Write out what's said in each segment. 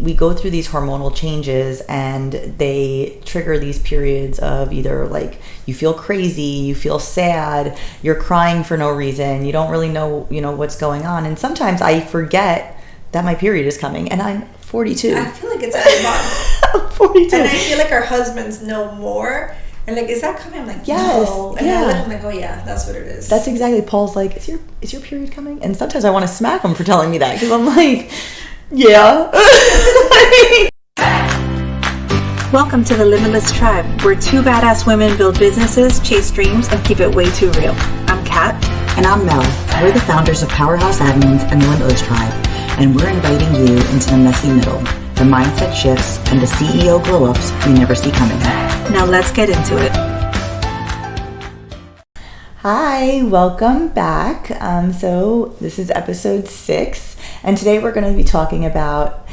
we go through these hormonal changes and they trigger these periods of either like you feel crazy, you feel sad, you're crying for no reason, you don't really know, what's going on. And sometimes I forget that my period is coming, and I'm 42. I feel like it's every month. I'm 42. And I feel like our husbands know more. And like, is that coming? I'm like, yes, no. And I let him like, oh yeah, that's what it is. That's exactly. Paul's like, is your period coming? And sometimes I want to smack him for telling me that, because I'm like, yeah. Welcome to the Limitless Tribe, where two badass women build businesses, chase dreams, and keep it way too real. I'm Kat. And I'm Mel. We're the founders of Powerhouse Admins and the Limitless Tribe, and we're inviting you into the messy middle, the mindset shifts, and the CEO glow-ups we never see coming. Now let's get into it. Hi, welcome back. So this is episode 6, and today we're going to be talking about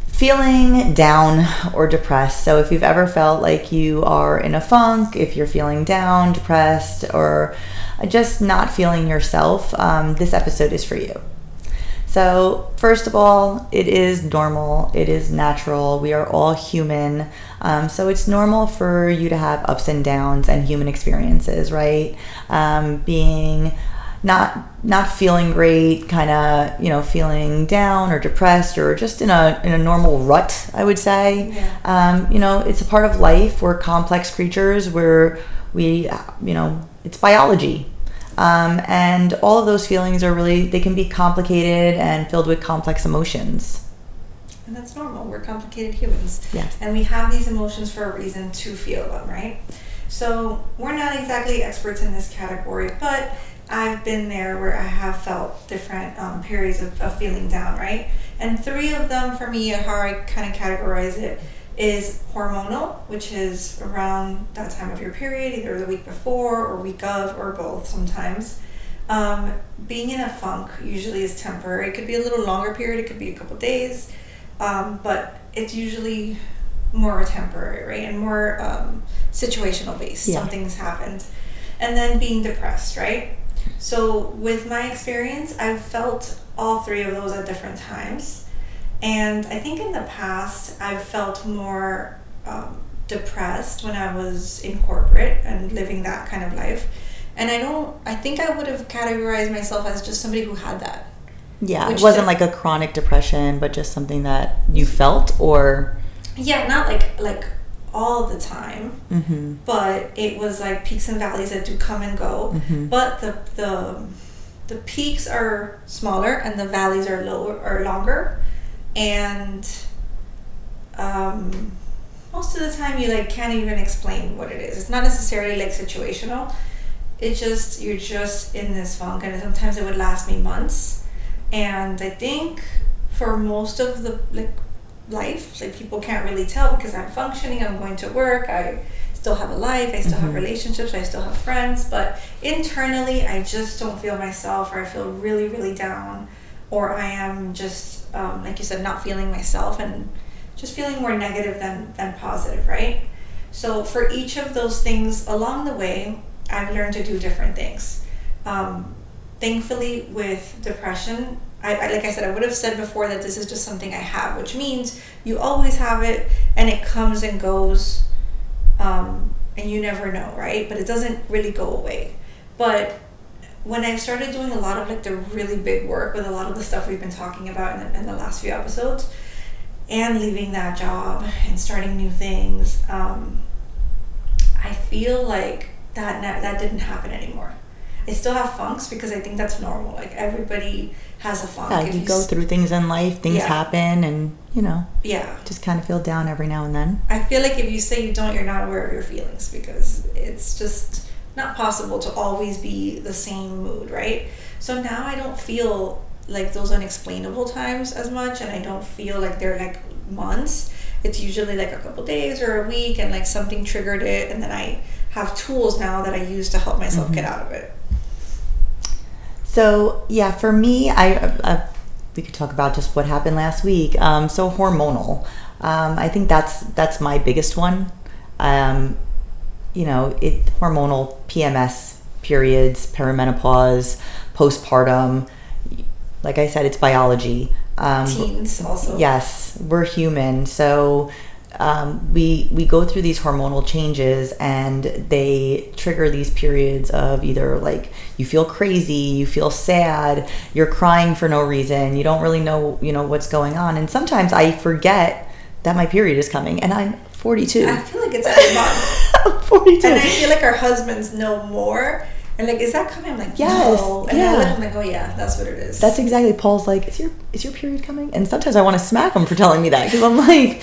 feeling down or depressed. So if you've ever felt like you are in a funk, if you're feeling down, depressed, or just not feeling yourself, this episode is for you. So first of all, it is normal, it is natural, we are all human, so it's normal for you to have ups and downs and human experiences, right? Being not feeling great, kind of, feeling down or depressed or just in a normal rut, I would say. Yeah. It's a part of life. We're complex creatures where it's biology. And all of those feelings they can be complicated and filled with complex emotions. And that's normal. We're complicated humans. Yes. And we have these emotions for a reason to feel them, right? So we're not exactly experts in this category, but I've been there where I have felt different periods of feeling down, right? And 3 of them for me, how I kind of categorize it, is hormonal, which is around that time of your period, either the week before or week of, or both sometimes. Being in a funk usually is temporary. It could be a little longer period, it could be a couple days, but it's usually more temporary, right? And more situational based. Yeah. Something's happened. And then being depressed, right? So with my experience, I've felt all 3 of those at different times. And I think in the past, I've felt more depressed when I was in corporate and living that kind of life. And I think I would have categorized myself as just somebody who had that. Yeah, it wasn't like a chronic depression, but just something that you felt, or... Yeah, not like all the time, mm-hmm. but it was like peaks and valleys that do come and go. Mm-hmm. But the peaks are smaller and the valleys are longer. And most of the time you can't even explain what it is. It's not necessarily situational. It's just you're just in this funk, and sometimes it would last me months. And I think for most of the life, people can't really tell because I'm functioning, I'm going to work, I still have a life, I still mm-hmm. have relationships, I still have friends, but internally I just don't feel myself, or I feel really, really down, or I am just, like you said, not feeling myself and just feeling more negative than positive, right? So for each of those things along the way, I've learned to do different things. Thankfully, with depression, I like I said, I would have said before that this is just something I have, which means you always have it and it comes and goes, and you never know, right? But it doesn't really go away. But when I started doing a lot of the really big work with a lot of the stuff we've been talking about in the last few episodes, and leaving that job and starting new things, I feel like that didn't happen anymore. I still have funks because I think that's normal. Everybody has a funk. Yeah, you go through things in life, things happen, and just kind of feel down every now and then. I feel like if you say you don't, you're not aware of your feelings, because it's just not possible to always be the same mood, right? So now I don't feel like those unexplainable times as much, and I don't feel like they're months. It's usually a couple days or a week, and something triggered it, and then I have tools now that I use to help myself mm-hmm. get out of it. So yeah, for me, we could talk about just what happened last week. So hormonal, I think that's my biggest one. Hormonal PMS periods, perimenopause, postpartum. Like I said, it's biology. Teens also. Yes, we're human. So we go through these hormonal changes, and they trigger these periods of either like you feel crazy, you feel sad, you're crying for no reason, you don't really know what's going on. And sometimes I forget that my period is coming, and I'm 42. I feel like it's every month. I'm 42. And I feel like our husbands know more. And like, is that coming? I'm like, yes, no. And I let him like, oh yeah, that's what it is. That's exactly. Paul's like, is your period coming? And sometimes I want to smack him for telling me that, because I'm like,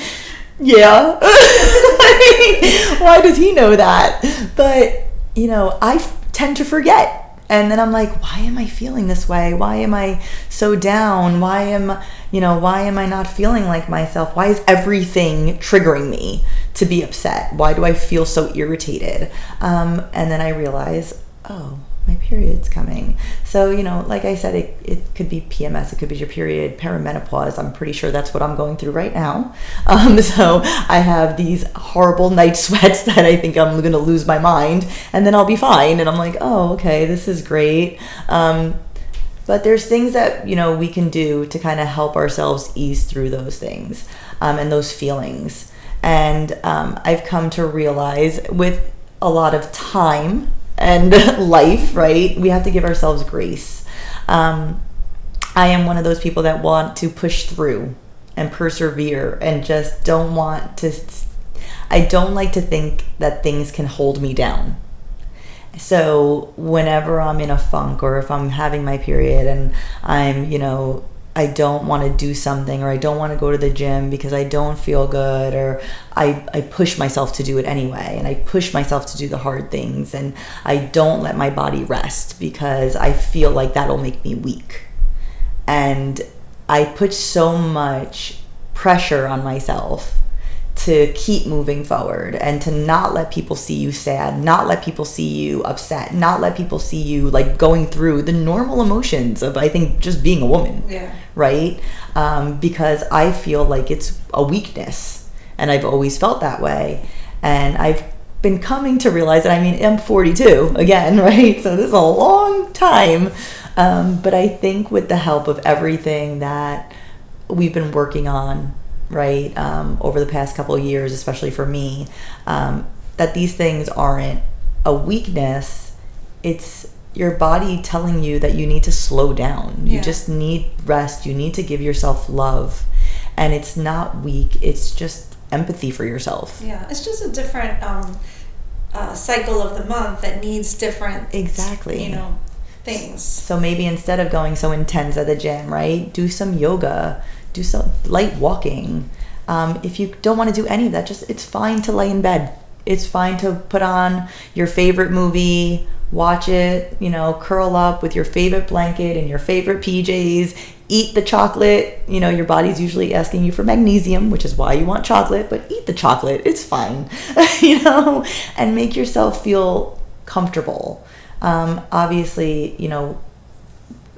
yeah. Why does he know that? But I tend to forget. And then I'm like, why am I feeling this way? Why am I so down? Why am I not feeling like myself? Why is everything triggering me to be upset? Why do I feel so irritated? And then I realize, oh, my period's coming. So, like I said, it could be PMS, it could be your period, perimenopause. I'm pretty sure that's what I'm going through right now. So I have these horrible night sweats that I think I'm going to lose my mind, and then I'll be fine. And I'm like, oh, okay, this is great. But there's things that, we can do to kind of help ourselves ease through those things and those feelings. And I've come to realize, with a lot of time and life, right, we have to give ourselves grace. I am one of those people that want to push through and persevere, and just don't want to, I don't like to think that things can hold me down. So whenever I'm in a funk, or if I'm having my period and I'm, I don't want to do something, or I don't want to go to the gym because I don't feel good, or I push myself to do it anyway, and I push myself to do the hard things, and I don't let my body rest because I feel like that'll make me weak. And I put so much pressure on myself to keep moving forward, and to not let people see you sad, not let people see you upset, not let people see you like going through the normal emotions of, I think, just being a woman. Yeah. Right? Because I feel like it's a weakness, and I've always felt that way. And I've been coming to realize that, I'm 42 again, right? So this is a long time. But I think with the help of everything that we've been working on, right, over the past couple of years, especially for me, that these things aren't a weakness. It's your body telling you that you need to slow down. You just need rest. You need to give yourself love. And it's not weak. It's just empathy for yourself. Yeah, it's just a different cycle of the month that needs different, things. So maybe instead of going so intense at the gym, right, do some yoga, do some light walking. If you don't want to do any of that, it's fine to lay in bed. It's fine to put on your favorite movie, watch it, curl up with your favorite blanket and your favorite PJs, eat the chocolate. Your body's usually asking you for magnesium, which is why you want chocolate, but eat the chocolate. It's fine, and make yourself feel comfortable. Obviously,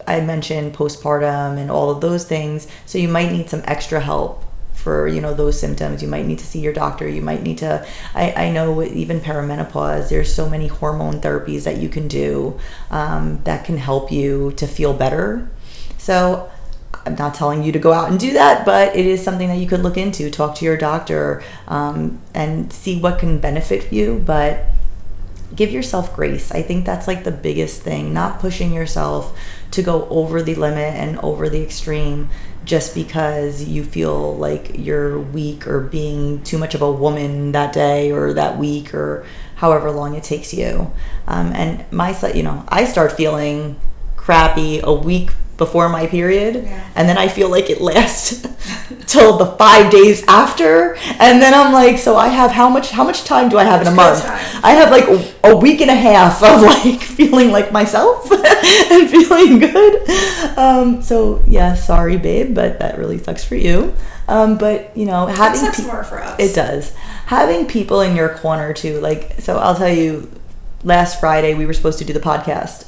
I mentioned postpartum and all of those things. So you might need some extra help for, those symptoms. You might need to see your doctor. You might need to, I know even perimenopause, there's so many hormone therapies that you can do that can help you to feel better. So I'm not telling you to go out and do that, but it is something that you could look into, talk to your doctor, and see what can benefit you. But give yourself grace. I think that's like the biggest thing, not pushing yourself to go over the limit and over the extreme just because you feel like you're weak or being too much of a woman that day or that week or however long it takes you. And I start feeling crappy a week before my period, and then I feel like it lasts till the 5 days after, and then I'm like, so I have how much time do I have in a month? I have like a week and a half of like feeling like myself and feeling good. So yeah, sorry babe, but that really sucks for you. But having it sucks more for us. It does. Having people in your corner too, like, so I'll tell you, last Friday we were supposed to do the podcast,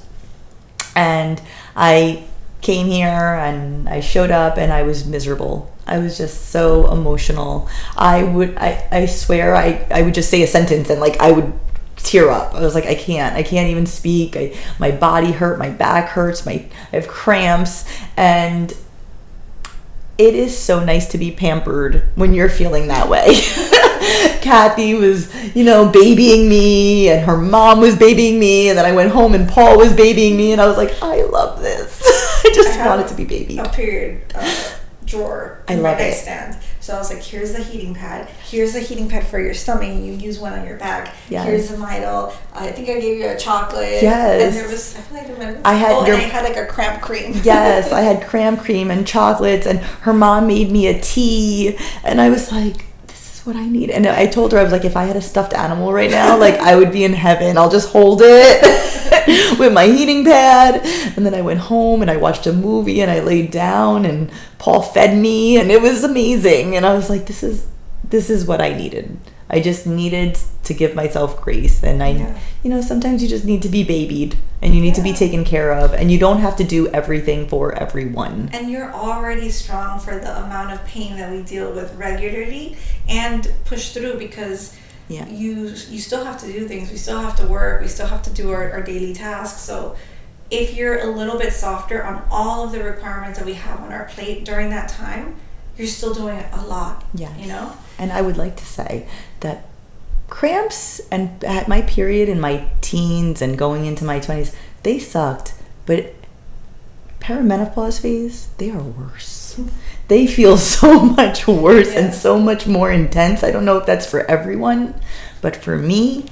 and I came here and I showed up and I was miserable. I was just so emotional. I swear I would just say a sentence and like I would tear up. I was like, I can't even speak. My body hurt, my back hurts, I have cramps, and it is so nice to be pampered when you're feeling that way. Cathy was, babying me, and her mom was babying me, and then I went home and Paul was babying me, and I was like, I love this. I just wanted to be babied. A period drawer. I love it. Stand. So I was like, here's the heating pad. Here's the heating pad for your stomach. You use one on your back. Yes. Here's the Midol. I think I gave you a chocolate. Yes. And there was, I feel like and I had like a cramp cream. Yes, I had cramp cream and chocolates, and her mom made me a tea, and I was like, this is what I need. And I told her, I was like, if I had a stuffed animal right now, like, I would be in heaven. I'll just hold it with my heating pad. And then I went home and I watched a movie and I laid down and Paul fed me, and it was amazing. And I was like, this is what I needed. I just needed to give myself grace. And sometimes you just need to be babied, and you need to be taken care of, and you don't have to do everything for everyone. And you're already strong for the amount of pain that we deal with regularly and push through, because you still have to do things. We still have to work. We still have to do our daily tasks. So if you're a little bit softer on all of the requirements that we have on our plate during that time, you're still doing a lot. Yes. And I would like to say that cramps and at my period in my teens and going into my 20s, they sucked. But perimenopause phase, they are worse. They feel so much worse and so much more intense. I don't know if that's for everyone, but for me,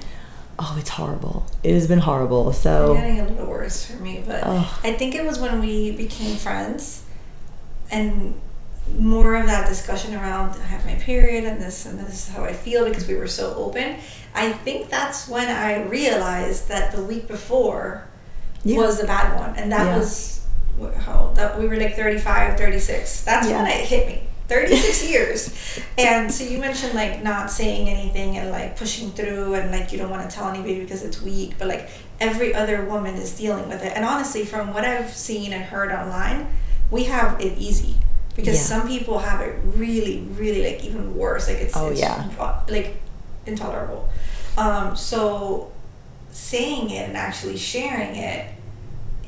it's horrible. It has been horrible. So it's getting a little worse for me, but I think it was when we became friends and more of that discussion around, I have my period and this is how I feel, because we were so open. I think that's when I realized that the week before was the bad one, and that was that we were like 35, 36. That's when it hit me. 36 years. And so you mentioned like not saying anything and like pushing through, and like you don't want to tell anybody because it's weak, but like every other woman is dealing with it. And honestly, from what I've seen and heard online, we have it easy, because some people have it really, really like even worse. Like it's like intolerable. So saying it and actually sharing it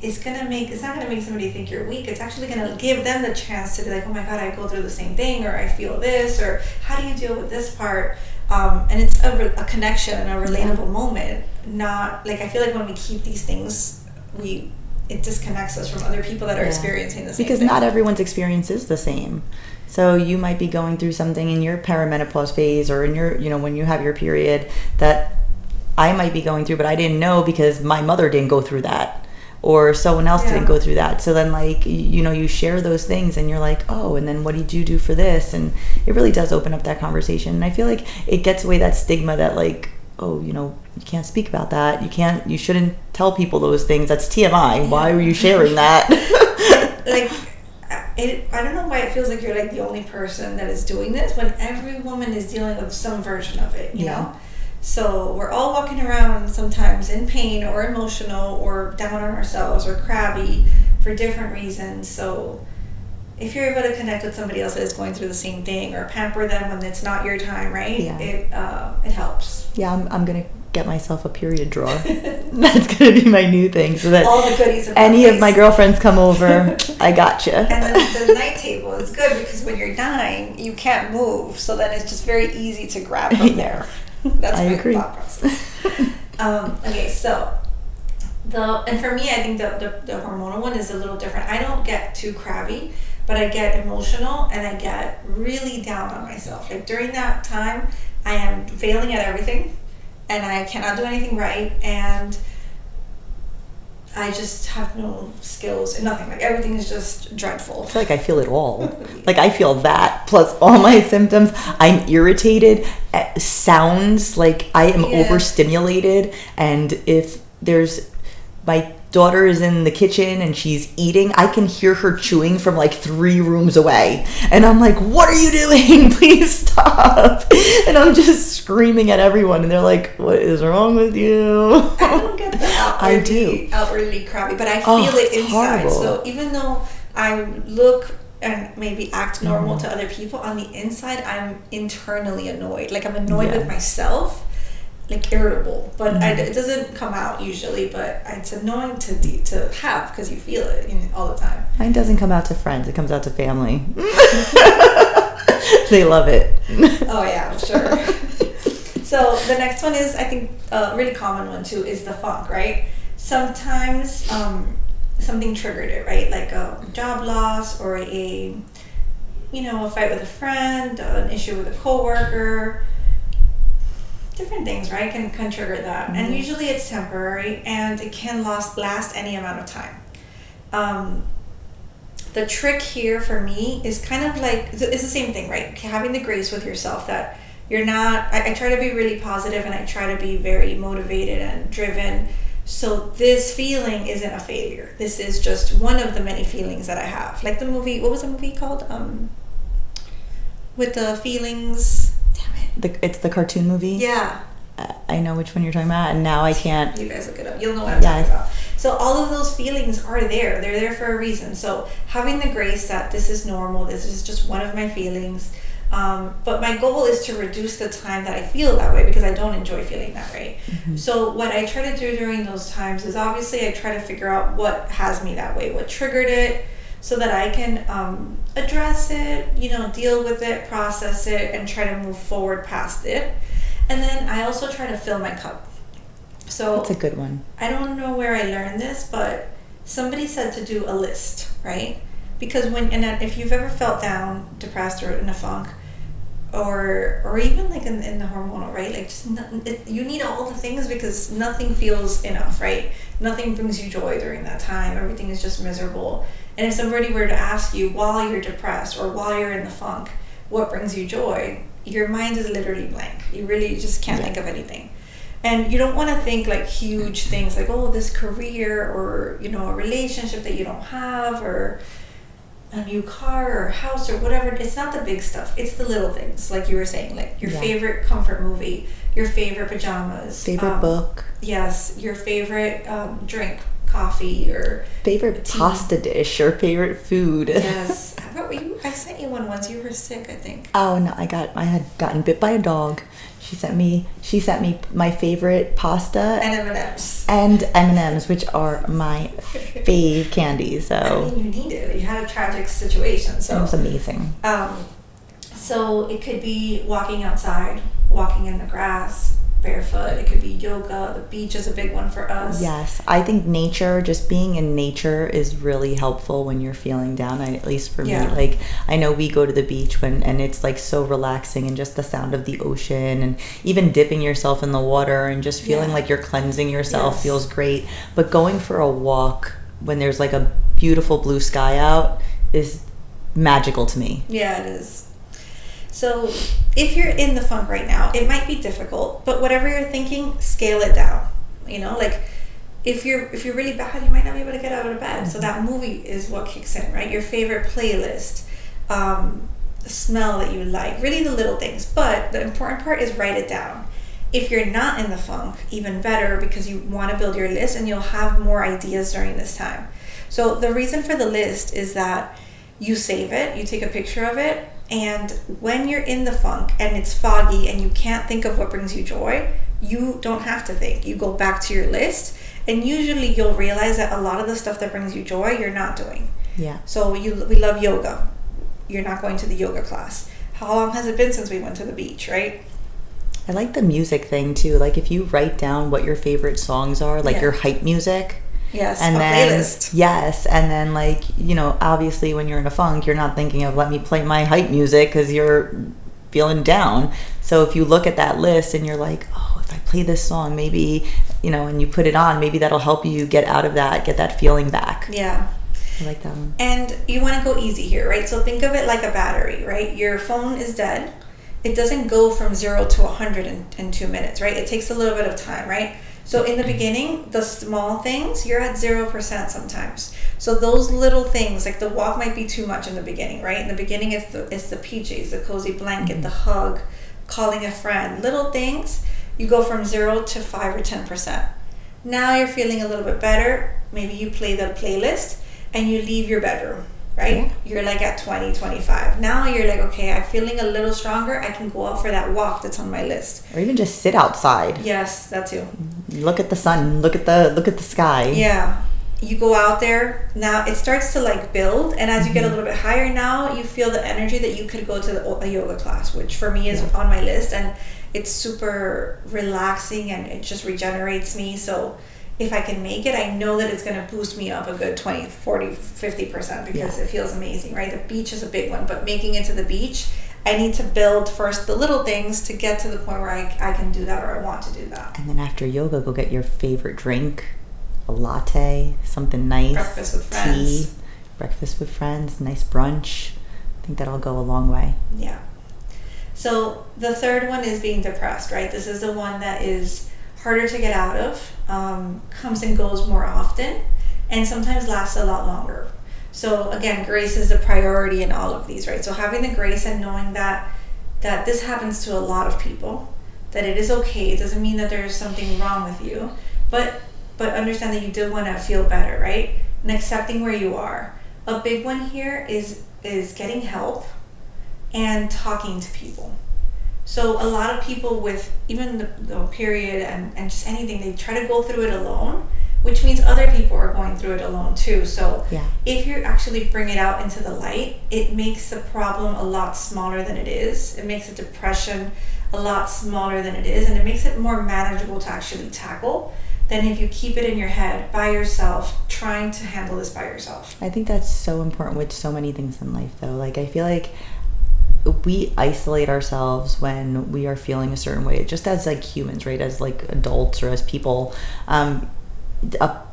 it's not gonna make somebody think you're weak. It's actually gonna give them the chance to be like, oh my God, I go through the same thing, or I feel this, or how do you deal with this part? And it's a connection and a relatable moment. Not like, I feel like when we keep these things, it disconnects us from other people that are experiencing the same because thing. Not everyone's experience is the same. So you might be going through something in your perimenopause phase, or in your, when you have your period, that I might be going through, but I didn't know because my mother didn't go through that, or someone else didn't go through that. So then like, you share those things and you're like, oh, and then what did you do for this? And it really does open up that conversation. And I feel like it gets away that stigma that like, oh, you can't speak about that. You shouldn't tell people those things. That's TMI. Why are you sharing that? I don't know why it feels like you're like the only person that is doing this, when every woman is dealing with some version of it, you know? So we're all walking around sometimes in pain or emotional or down on ourselves or crabby for different reasons. So if you're able to connect with somebody else that is going through the same thing, or pamper them when it's not your time, right? It helps. Yeah, I'm going to get myself a period drawer. That's going to be my new thing. So that all the goodies of any of my girlfriends come over, I gotcha. And then the night table is good because when you're dying, you can't move. So then it's just very easy to grab from there. That's my thought process. Okay, so and for me, I think the hormonal one is a little different. I don't get too crabby, but I get emotional and I get really down on myself. Like during that time, I am failing at everything and I cannot do anything right, and I just have no skills and nothing. Like everything is just dreadful. It's like I feel it all. Like I feel that plus all my symptoms. I'm irritated. Sounds like I am overstimulated. And if my daughter is in the kitchen and she's eating, I can hear her chewing from like 3 rooms away. And I'm like, what are you doing? Please stop. And I'm just screaming at everyone. And they're like, what is wrong with you? I don't get the outwardly crabby, but I feel it inside. Horrible. So even though I look and maybe act normal to other people, on the inside, I'm internally annoyed. Like I'm annoyed with myself. like irritable, but it doesn't come out usually, but it's annoying to have because you feel it all the time. Mine doesn't come out to friends, it comes out to family. They love it. Oh yeah, sure. So the next one is, I think, a really common one too, is the funk, right? Sometimes something triggered it, right? Like a job loss or a fight with a friend, an issue with a coworker. Different things, right, can trigger that. Mm-hmm. And usually it's temporary and it can last any amount of time. The trick here for me is kind of like, it's the same thing, right? Having the grace with yourself that you're not, I try to be really positive and I try to be very motivated and driven. So this feeling isn't a failure. This is just one of the many feelings that I have. Like the movie, what was the movie called? With the feelings, damn it. It's the cartoon movie? Yeah. I know which one you're talking about, and now I can't. You guys look it up. You'll know what I'm talking about. So all of those feelings are there. They're there for a reason. So having the grace that this is normal, this is just one of my feelings. But my goal is to reduce the time that I feel that way because I don't enjoy feeling that way. Mm-hmm. So what I try to do during those times is obviously I try to figure out what has me that way, what triggered it, so that I can address it, deal with it, process it, and try to move forward past it. And then I also try to fill my cup. So that's a good one. I don't know where I learned this, but somebody said to do a list, right? Because if you've ever felt down, depressed, or in a funk, or even like in the hormonal, right? Like just you need all the things because nothing feels enough, right? Nothing brings you joy during that time. Everything is just miserable. And if somebody were to ask you while you're depressed or while you're in the funk, what brings you joy? Your mind is literally blank. You really just can't think of anything. And you don't want to think like huge things like, oh, this career or, a relationship that you don't have or a new car or house or whatever. It's not the big stuff. It's the little things, like you were saying, like your favorite comfort movie, your favorite pajamas. Favorite book. Yes, your favorite drink, coffee or favorite tea. Pasta dish or favorite food. Yes. I sent you one once. You were sick, I think. Oh no, I had gotten bit by a dog. She sent me my favorite pasta and M&Ms. And M&Ms, which are my fave candies. So I mean, you need it. You had a tragic situation, so it was amazing. So it could be walking outside, walking in the grass, barefoot. It could be yoga. The beach is a big one for us. Yes, I think nature, just being in nature is really helpful when you're feeling down. At least for me, like I know we go to the beach and it's like so relaxing, and just the sound of the ocean and even dipping yourself in the water and just feeling like you're cleansing yourself feels great. But going for a walk when there's like a beautiful blue sky out is magical to me. Yeah, it is. So if you're in the funk right now, it might be difficult, but whatever you're thinking, scale it down. Like if you're really bad, you might not be able to get out of bed. So that movie is what kicks in, right? Your favorite playlist, the smell that you like, really the little things. But the important part is write it down. If you're not in the funk, even better, because you want to build your list and you'll have more ideas during this time. So the reason for the list is that you save it, you take a picture of it, and when you're in the funk and it's foggy and you can't think of what brings you joy, you don't have to think. You go back to your list, and usually you'll realize that a lot of the stuff that brings you joy, you're not doing. Yeah. So we love yoga. You're not going to the yoga class. How long has it been since we went to the beach, right? I like the music thing too. Like if you write down what your favorite songs are, like your hype music. Yes, and playlist. Yes, and then like, obviously when you're in a funk, you're not thinking of let me play my hype music because you're feeling down. So if you look at that list and you're like, oh, if I play this song, maybe, and you put it on, maybe that'll help you get out of that, get that feeling back. Yeah. I like that one. And you want to go easy here, right? So think of it like a battery, right? Your phone is dead. It doesn't go from 0 to 100 in 2 minutes, right? It takes a little bit of time, right? So in the beginning, the small things, you're at 0% sometimes. So those little things, like the walk might be too much in the beginning, right? In the beginning, it's the PJs, the cozy blanket, the hug, calling a friend, little things. You go from 0 to 5 or 10%. Now you're feeling a little bit better. Maybe you play the playlist and you leave your bedroom, right? Yeah. You're like at 20, 25. Now you're like, okay, I'm feeling a little stronger. I can go out for that walk that's on my list. Or even just sit outside. Yes, that too. Look at the sun. Look at the sky. Yeah. You go out there, now it starts to like build, and as you get a little bit higher now, you feel the energy that you could go to a yoga class, which for me is on my list, and it's super relaxing and it just regenerates me. So if I can make it, I know that it's going to boost me up a good 20, 40, 50% because it feels amazing, right? The beach is a big one, but making it to the beach, I need to build first the little things to get to the point where I can do that, or I want to do that. And then after yoga, go get your favorite drink. A latte, something nice. Breakfast with friends. Tea, breakfast with friends, nice brunch. I think that'll go a long way. Yeah. So the third one is being depressed, right? This is the one that is harder to get out of, comes and goes more often, and sometimes lasts a lot longer. So again, grace is a priority in all of these, right? So having the grace and knowing that this happens to a lot of people, that it is okay. It doesn't mean that there's something wrong with you, but understand that you do want to feel better, right? And accepting where you are. A big one here is getting help and talking to people. So a lot of people with even the period and just anything, they try to go through it alone, which means other people are going through it alone too. So if you actually bring it out into the light, it makes the problem a lot smaller than it is. It makes the depression a lot smaller than it is, and it makes it more manageable to actually tackle than if you keep it in your head by yourself, trying to handle this by yourself. I think that's so important with so many things in life, though. Like, I feel like we isolate ourselves when we are feeling a certain way, just as like humans, right? As like adults or as people.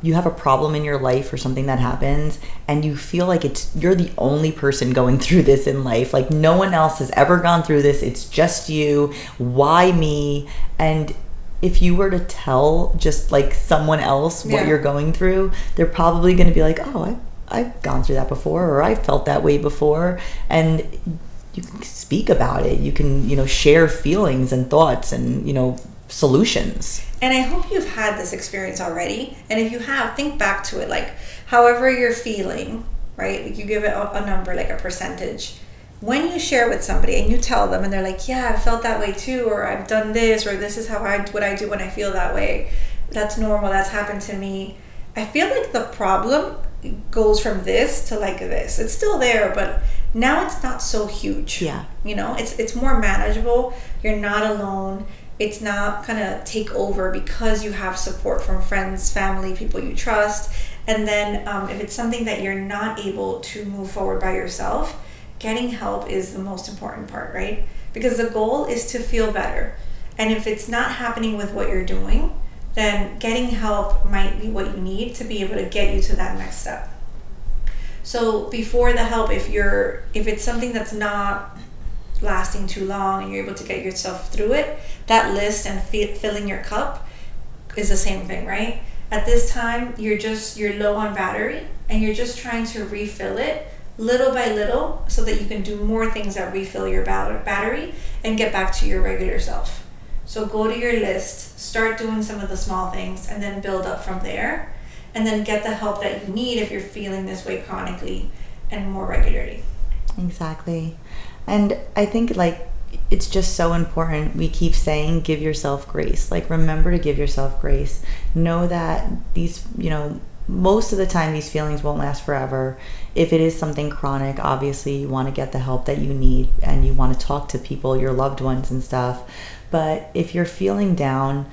You have a problem in your life or something that happens, and you feel like you're the only person going through this in life. Like, no one else has ever gone through this. It's just you. Why me? And if you were to tell just like someone else what you're going through, they're probably going to be like, oh, I've gone through that before, or I felt that way before. And you can speak about it. You can, share feelings and thoughts and, solutions. And I hope you've had this experience already. And if you have, think back to it. Like, however you're feeling, right? Like, you give it a number, like a percentage. When you share with somebody and you tell them and they're like, yeah, I felt that way too, or I've done this, or this is what I do when I feel that way. That's normal. That's happened to me. I feel like the problem goes from this to like this. It's still there, but now it's not so huge. Yeah. It's more manageable. You're not alone. It's not gonna take over because you have support from friends, family, people you trust. And then if it's something that you're not able to move forward by yourself, getting help is the most important part, right? Because the goal is to feel better. And if it's not happening with what you're doing, then getting help might be what you need to be able to get you to that next step. So before the help, if it's something that's not lasting too long and you're able to get yourself through it, that list and filling your cup is the same thing, right? At this time, you're low on battery and you're just trying to refill it little by little so that you can do more things that refill your battery and get back to your regular self. So go to your list, start doing some of the small things, and then build up from there, and then get the help that you need if you're feeling this way chronically and more regularly. Exactly. And I think like it's just so important. We keep saying give yourself grace. Like, remember to give yourself grace. Know that these, most of the time these feelings won't last forever. If it is something chronic, obviously you want to get the help that you need and you want to talk to people, your loved ones and stuff. But if you're feeling down,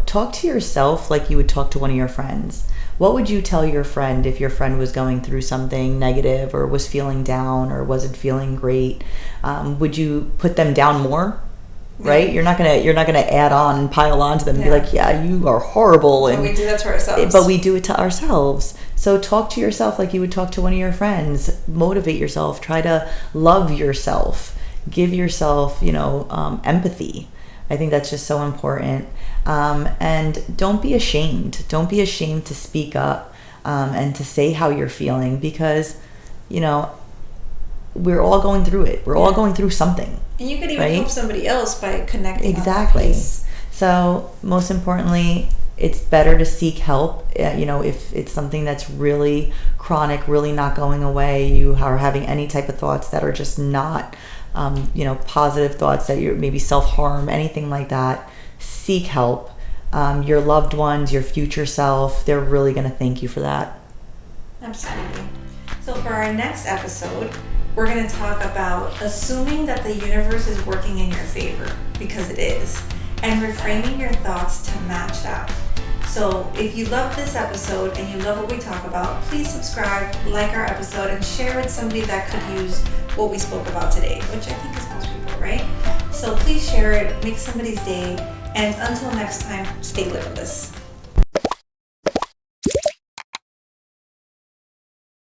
talk to yourself like you would talk to one of your friends. What would you tell your friend if your friend was going through something negative or was feeling down or wasn't feeling great? Would you put them down more? Right? You're not gonna add on and pile on to them and be like, yeah, you are horrible. And we do that to ourselves. But we do it to ourselves. So talk to yourself like you would talk to one of your friends. Motivate yourself. Try to love yourself. Give yourself, empathy. I think that's just so important. And don't be ashamed. Don't be ashamed to speak up and to say how you're feeling, because, we're all going through it. We're all going through something. And you could even help somebody else by connecting. Exactly. So most importantly, it's better to seek help. If it's something that's really chronic, really not going away, you are having any type of thoughts that are just not, positive thoughts, that you're maybe self-harm, anything like that, seek help. Your loved ones, your future self, they're really going to thank you for that. Absolutely. So for our next episode, we're going to talk about assuming that the universe is working in your favor, because it is, and reframing your thoughts to match that. So if you love this episode and you love what we talk about, please subscribe, like our episode, and share with somebody that could use what we spoke about today, which I think is most people, right? So please share it, make somebody's day, and until next time, stay limitless.